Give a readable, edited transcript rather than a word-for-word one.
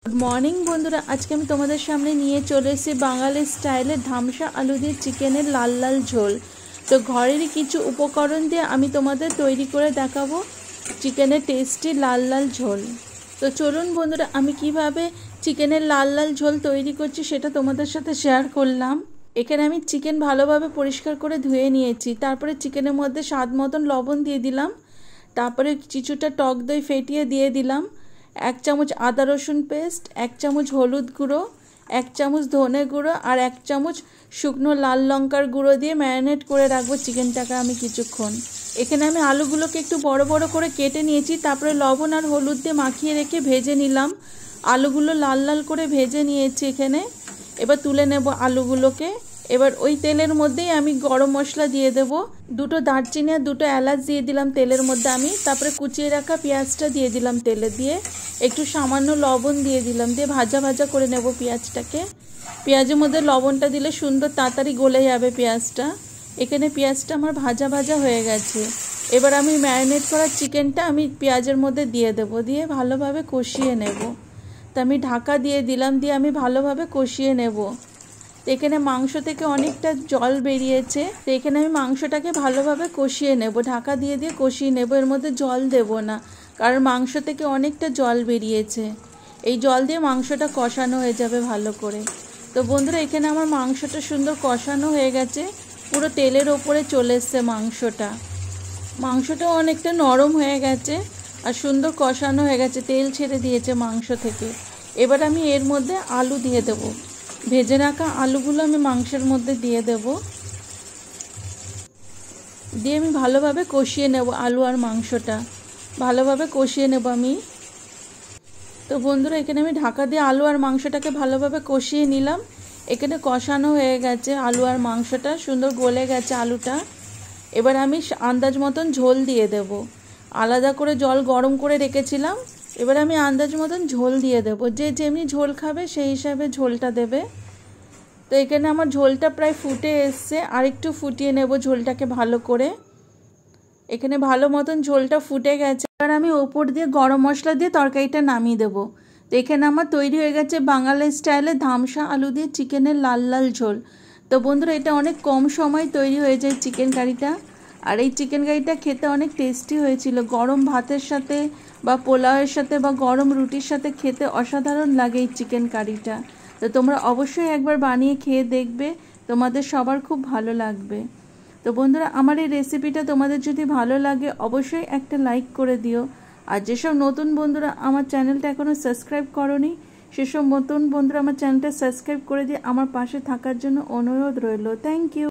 Good morning बंधुरा आज के तुम्हारे सामने निये चले एसेছি बांगाली स्टाइले ধামসা आलू दिए चिकेनेर लाल लाल झोल। तो घरेर किछु उपकरण दिए आमी तोमादेर तैरी करे देखाबो चिकेनेर टेस्टी लाल लाल झोल। तो चलुन बंधुरा आमी किभाबे चिकेनेर लाल लाल झोल तैरी करछि सेटा तोमादेर साथे शेयर करलाम। एखाने आमी चिकेन भालोभाबे परिष्कार करे धुए निয়েছি, तारपरे चिकेनेर मध्य स्वाद मतन लवण दिए दिलाम, तारपरे किछुटा टक दई फेटिए दिए दिलाम, 1 चामच आदा रसुन पेस्ट, 1 चामच हलुद गुड़ो, 1 चामच धने गुड़ो और 1 चामच शुकनो लाल लंकार गुड़ो दिए मैरिनेट करे राखबो चिकेनटाके आमी किछुक्षण। एखाने आमी आलूगुलोके एकटु बड़ो बड़ो करे केटे निয়েছি, तारपरे लवण और हलुद दिए माखिए रेखे भेजे निलाम। आलूगुलो लाल लाल करे भेजे निয়েছি एखाने। एबार तुले नेब आलूगुलोके। एबार ओई तेलेर मध्येई आमी गरम मशला दिए देब, दुटो दारचिनी और दुटो एलाच दिए दिलाम तेलेर मধ্যে आमी, तारपरे कुचिए राखा पेঁয়াজটা दिए दिलाम तेले दिए, एकटु सामान्य लवण दिए दिलाम, दिए भाजा भाजा करे नेब पेঁয়াজটাকে। पेঁয়াজের মধ্যে লবণটা দিলে সুন্দর তাড়াতাড়ি গলে যাবে পেঁয়াজটা। এখানে পেঁয়াজটা আমার ভাজা ভাজা হয়ে গেছে। এবার আমি ম্যারিনেট করা চিকেনটা আমি পেঁয়াজের মধ্যে দিয়ে দেব, দিয়ে ভালোভাবে কষিয়ে নেব। তো আমি ঢাকা দিয়ে দিলাম, দিয়ে আমি ভালোভাবে কষিয়ে নেব। এখানে মাংস থেকে অনেকটা জল বেরিয়েছে, তো এখানে আমি মাংসটাকে ভালোভাবে কষিয়ে নেব, ঢাকা দিয়ে দিয়ে কষিয়ে নেব। এর মধ্যে জল দেব না, কারণ মাংস থেকে অনেকটা জল বেরিয়েছে। এই জল দিয়ে মাংসটা কষানো হয়ে যাবে ভালো করে। তো বন্ধুরা এখানে আমার মাংসটা সুন্দর কষানো হয়ে গেছে, পুরো তেলের ওপরে চলে এসছে মাংসটা। মাংসটাও অনেকটা নরম হয়ে গেছে আর সুন্দর কষানো হয়ে গেছে, তেল ছেড়ে দিয়েছে মাংস থেকে। এবার আমি এর মধ্যে আলু দিয়ে দেব, ভেজে রাখা আলুগুলো আমি মাংসের মধ্যে দিয়ে দেব, দিয়ে আমি ভালোভাবে কষিয়ে নেব। আলু আর মাংসটা ভালোভাবে কষিয়ে নেব আমি। তো বন্ধুরা এখানে আমি ঢাকা দিয়ে আলু আর মাংসটাকে ভালোভাবে কষিয়ে নিলাম। এখানে কষানো হয়ে গেছে আলু আর মাংসটা, সুন্দর গলে গেছে আলুটা। এবার আমি আন্দাজ মতন ঝোল দিয়ে দেব, আলাদা করে জল গরম করে রেখেছিলাম। এবার আমি আন্দাজ মতন ঝোল দিয়ে দেব, যে যেমনি ঝোল খাবে সেই হিসাবে ঝোলটা দেবে। তো এখানে আমার ঝোলটা প্রায় ফুটে এসছে, আর একটু ফুটিয়ে নেব ঝোলটাকে ভালো করে। এখানে ভালো মতন ঝোলটা ফুটে গেছে। এবার আমি ওপর দিয়ে গরম মশলা দিয়ে তরকারিটা নামিয়ে দেব। তো এখানে আমার তৈরি হয়ে গেছে বাঙালি স্টাইলে ধামসা আলু দিয়ে চিকেনের লাল লাল ঝোল। তো বন্ধুরা এটা অনেক কম সময় তৈরি হয়ে যায় চিকেন কারিটা, আর এই চিকেন কারিটা খেতে অনেক টেস্টি হয়েছিল। গরম ভাতের সাথে বা পোলাওয়ের সাথে বা গরম রুটির সাথে খেতে অসাধারণ লাগে এই চিকেন কারিটা। তো তোমরা অবশ্যই একবার বানিয়ে খেয়ে দেখবে, তোমাদের সবার খুব ভালো লাগবে। তো বন্ধুরা আমার এই রেসিপিটা তোমাদের যদি ভালো লাগে অবশ্যই একটা লাইক করে দিও। আর যেসব নতুন বন্ধুরা আমার চ্যানেলটা এখনও সাবস্ক্রাইব করোনি সেসব নতুন বন্ধুরা আমার চ্যানেলটা সাবস্ক্রাইব করে দিয়ে আমার পাশে থাকার জন্য অনুরোধ রইল। Thank you.